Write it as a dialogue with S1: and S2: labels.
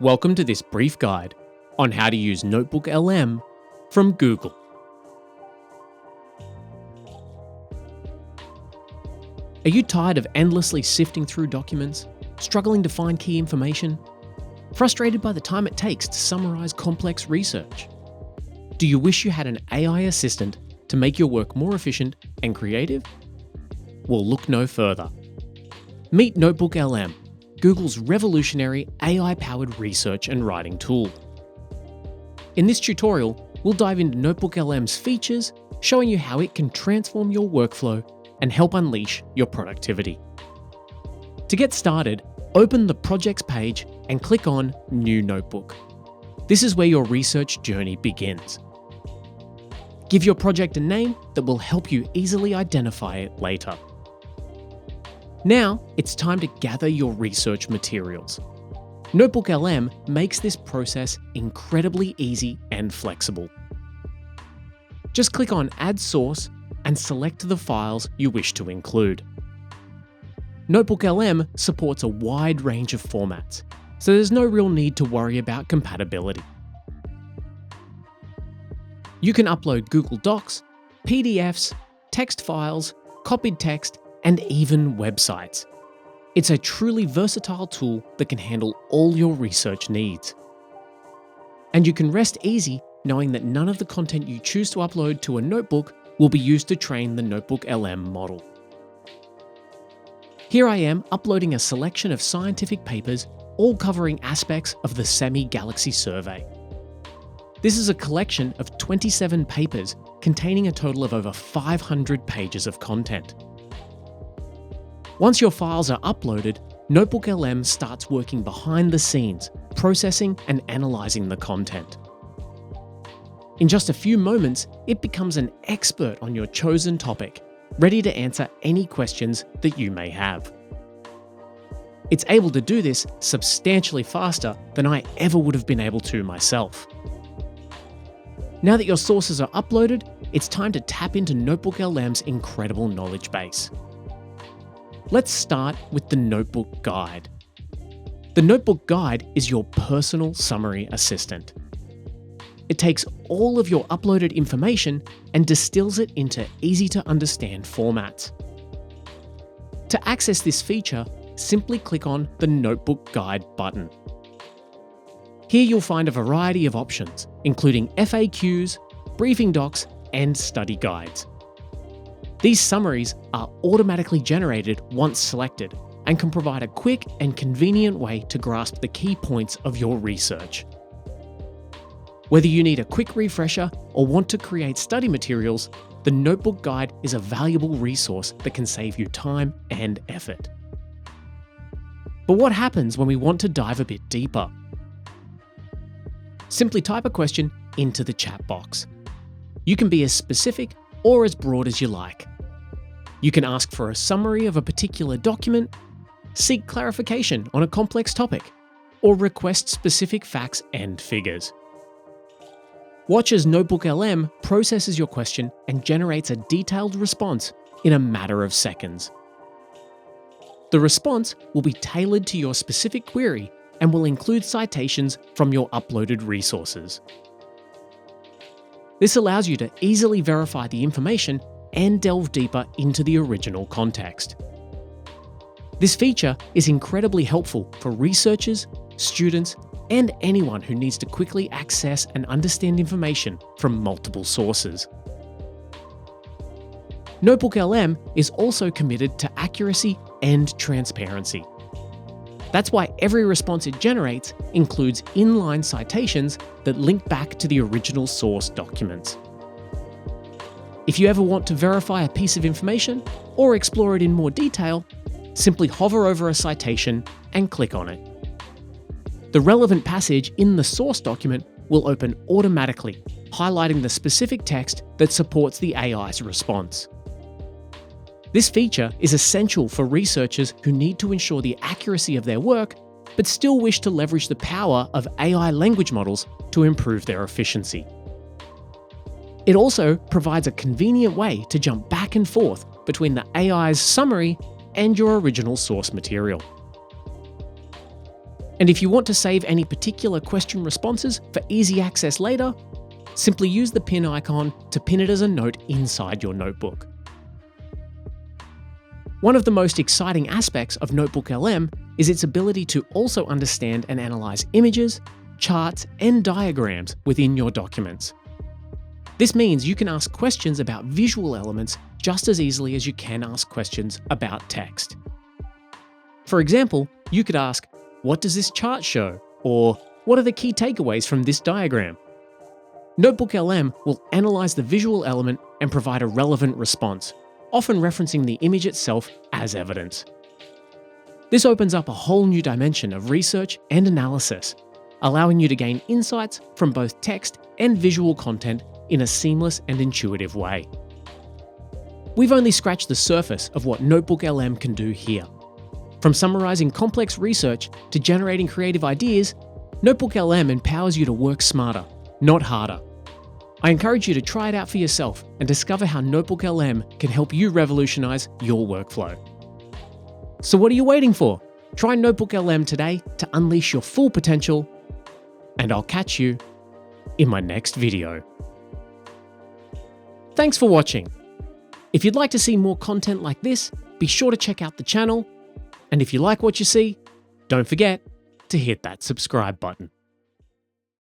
S1: Welcome to this brief guide on how to use NotebookLM from Google. Are you tired of endlessly sifting through documents, struggling to find key information, frustrated by the time it takes to summarize complex research? Do you wish you had an AI assistant to make your work more efficient and creative? Well, look no further. Meet NotebookLM, Google's revolutionary AI-powered research and writing tool. In this tutorial, we'll dive into NotebookLM's features, showing you how it can transform your workflow and help unleash your productivity. To get started, open the Projects page and click on New Notebook. This is where your research journey begins. Give your project a name that will help you easily identify it later. Now, it's time to gather your research materials. NotebookLM makes this process incredibly easy and flexible. Just click on Add Source and select the files you wish to include. NotebookLM supports a wide range of formats, so there's no real need to worry about compatibility. You can upload Google Docs, PDFs, text files, copied text, and even websites. It's a truly versatile tool that can handle all your research needs. And you can rest easy knowing that none of the content you choose to upload to a notebook will be used to train the NotebookLM model. Here I am uploading a selection of scientific papers, all covering aspects of the Semi-Galaxy Survey. This is a collection of 27 papers containing a total of over 500 pages of content. Once your files are uploaded, NotebookLM starts working behind the scenes, processing and analysing the content. In just a few moments, it becomes an expert on your chosen topic, ready to answer any questions that you may have. It's able to do this substantially faster than I ever would have been able to myself. Now that your sources are uploaded, it's time to tap into NotebookLM's incredible knowledge base. Let's start with the Notebook Guide. The Notebook Guide is your personal summary assistant. It takes all of your uploaded information and distills it into easy-to-understand formats. To access this feature, simply click on the Notebook Guide button. Here you'll find a variety of options, including FAQs, briefing docs, and study guides. These summaries are automatically generated once selected and can provide a quick and convenient way to grasp the key points of your research. Whether you need a quick refresher or want to create study materials, the Notebook Guide is a valuable resource that can save you time and effort. But what happens when we want to dive a bit deeper? Simply type a question into the chat box. You can be as specific or as broad as you like. You can ask for a summary of a particular document, seek clarification on a complex topic, or request specific facts and figures. Watch as NotebookLM processes your question and generates a detailed response in a matter of seconds. The response will be tailored to your specific query and will include citations from your uploaded resources. This allows you to easily verify the information and delve deeper into the original context. This feature is incredibly helpful for researchers, students, and anyone who needs to quickly access and understand information from multiple sources. NotebookLM is also committed to accuracy and transparency. That's why every response it generates includes inline citations that link back to the original source documents. If you ever want to verify a piece of information or explore it in more detail, simply hover over a citation and click on it. The relevant passage in the source document will open automatically, highlighting the specific text that supports the AI's response. This feature is essential for researchers who need to ensure the accuracy of their work, but still wish to leverage the power of AI language models to improve their efficiency. It also provides a convenient way to jump back and forth between the AI's summary and your original source material. And if you want to save any particular question responses for easy access later, simply use the pin icon to pin it as a note inside your notebook. One of the most exciting aspects of NotebookLM is its ability to also understand and analyze images, charts, and diagrams within your documents. This means you can ask questions about visual elements just as easily as you can ask questions about text. For example, you could ask, "What does this chart show?" Or "What are the key takeaways from this diagram?" NotebookLM will analyze the visual element and provide a relevant response, often referencing the image itself as evidence. This opens up a whole new dimension of research and analysis, allowing you to gain insights from both text and visual content in a seamless and intuitive way. We've only scratched the surface of what NotebookLM can do here. From summarizing complex research to generating creative ideas, NotebookLM empowers you to work smarter, not harder. I encourage you to try it out for yourself and discover how NotebookLM can help you revolutionize your workflow. So what are you waiting for? Try NotebookLM today to unleash your full potential, and I'll catch you in my next video. Thanks for watching. If you'd like to see more content like this, be sure to check out the channel. And if you like what you see, don't forget to hit that subscribe button.